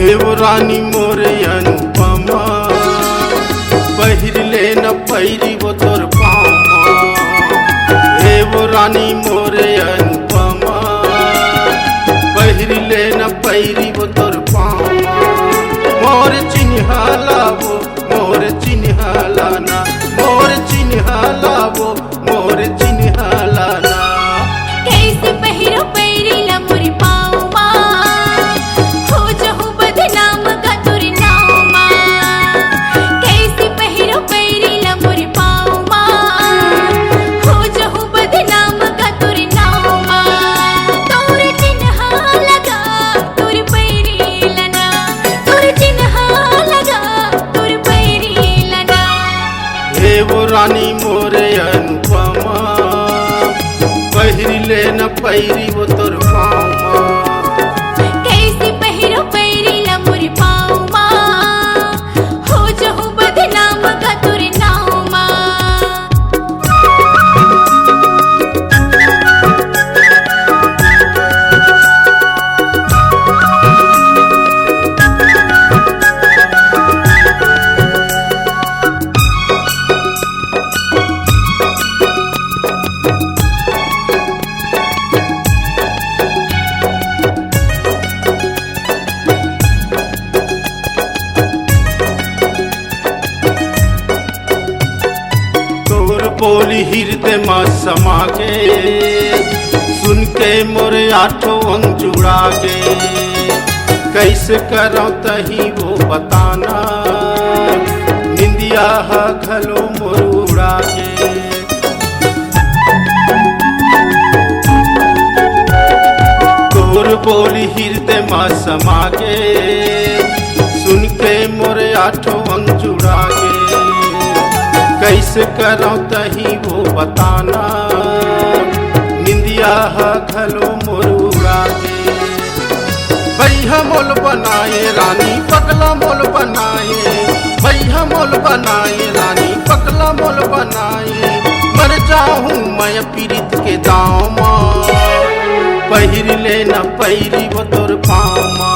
एवो रानी मोरे अनुपमा पहिरले न पैरी वो तोर पामा। एवो रानी मोरे अनुपमा पहिरले न पैरी वो तोर पामा। मोर चिन्हाला वो मोर चिन्हाला ना, मोर चिन्हाला वो मोर चिन्हाला ना। कैसे पहिरो पैरी ला मोर पाँवमा, हो जहु बदनाम का तोर नावमा। कैसे पहिरो पैरी ला मोर पाँवमा, हो जहु बदनाम का तोर नावमा। तोर चिन्हा लगा तोर पैरी लना, तोर चिन्हा लगा तोर पैरी लना। एवो रानी मोरे अनुपमा पहिरले न पैरी वो तोर पामा। कैसे पहिरो पैरी ला मोर पाँवमा, हो जहु बदनाम का तोर नावमा। तोर बोली हृदय माँ समा के, सुन के मोरे आठों अंग जुड़ा गे। कैसे करो तही वो बताना, निंदिया हा घलो मोर उड़ा गे। तोर बोली हृदय माँ समा के, सुन के मोरे आठों अंग जुड़ा गे। कैसे करो तही वो बताना, निंदिया हा घलो मोर उड़ा गे। भैया मोल बनाए रानी पगला मोल बनाए, भैया मोल बनाए रानी पगला मोल बनाए। मर जाऊं मैं पीड़ित के दाव माँ, पहिरले न पैरी वो तोर पामा।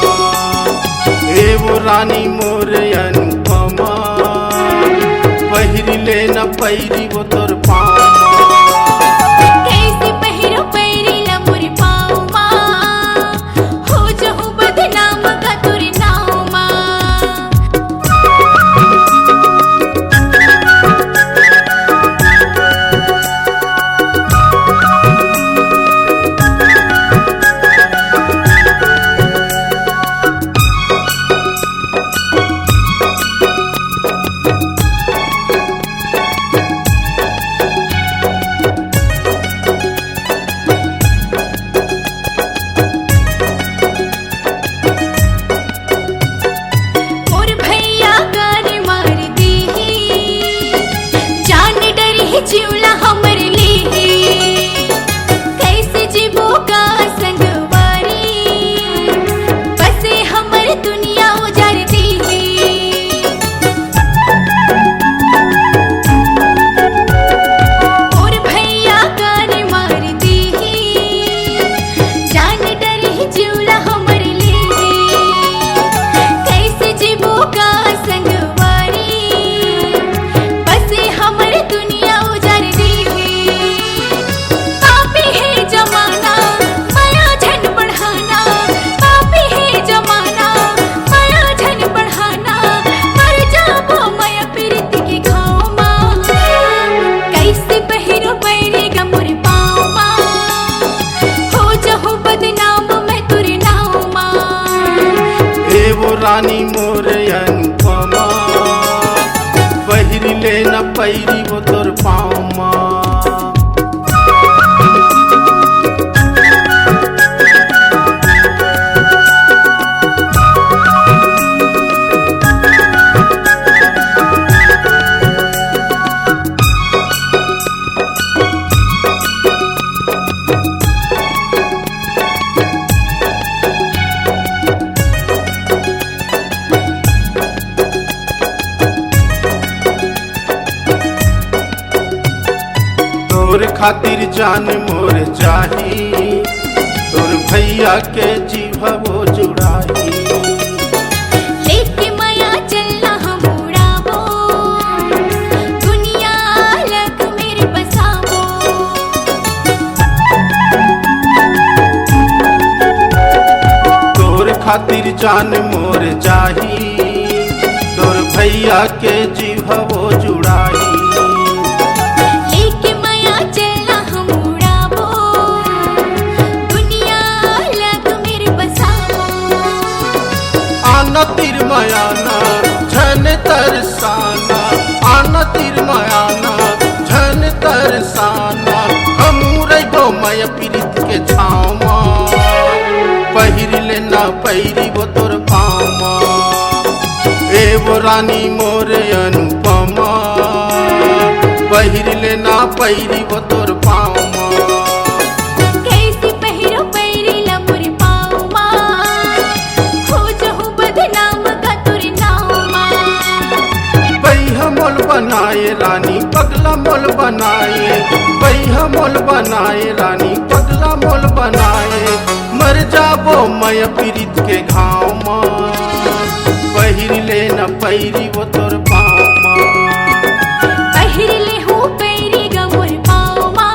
एवो रानी मोरे अनुपमा पहिरले न पैरी वो तोर पामा। कैसे पहिरो पैरी ला मोर पाँवमा, हो जहु बदनाम का तोर नावमा। मोर भैया कर मार दीही, जान डरी जीवला हमर लीही। कैसे जीवो का संगवारी, बसे हमर दुनिया उजार दीही। मोर भैया कर मार दीही, जान डरी जीवला हमर लीही। कैसे जीवो का संगवारी, बसे हमर दुनिया उजार दीही। पापी है जमाना माया झन बढ़ाना, पापी है जमाना माया झन बढ़ाना। मर जाबो माया पीड़ित के घावमा, कैसे पहिरो पैरी गा मोर पाँवमा। हो जहु बदनाम मैं तोर नावमा। एवो रानी मोरे अनुपमा पहिरले न पैरी वो तोर पामा। तोर खातिर जान मोर जाही, तोर भैया के जीवा वो जुड़ाई। खातिर जान मोर जाही, तोर भैया के जीभवो जुड़ाई। लेके माया चला हम उड़ाबो, दुनिया अलग मेरे बसाबो। आना तिर मायाना झन तरसाना, आना तिर मायाना झन तरसाना। हमू रहो माया पीरित के छामा, पहिर लेना पैरी वो तोर पामा। एवो रानी मोर अनुपमा, पहिर लेना पैरी वो तोर पामा। कैसी पहिरो पैरी ला मोरे पाँवमा, हो जहु बदनाम का तोरे नामा। बैहा मोल बनाए रानी पगला मोल बनाए, बैहा मोल बनाए रानी पगला मोल बनाए। मर जाबो मैं पीरित के घाव में, पहिर लेना पैरी वो तोर पामा। पहिर ले हूँ पैरी गा मोरे पाँवमा,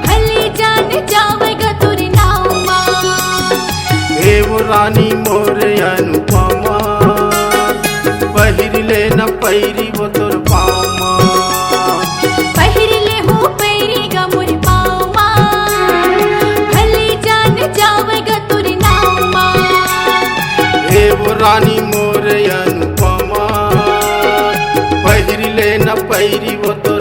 भले जान जावेगा तोरे नामा। एवो रानी मोर अनुपमा, पहिर लेना पैरी वो तोर पामा। पहिर ले हूँ पैरी गा मोरे पाँवमा, भले जान जावेगा तोरे नामा। एवो रानी मोर अनुपमा, पहिर लेना पैरी वो तोर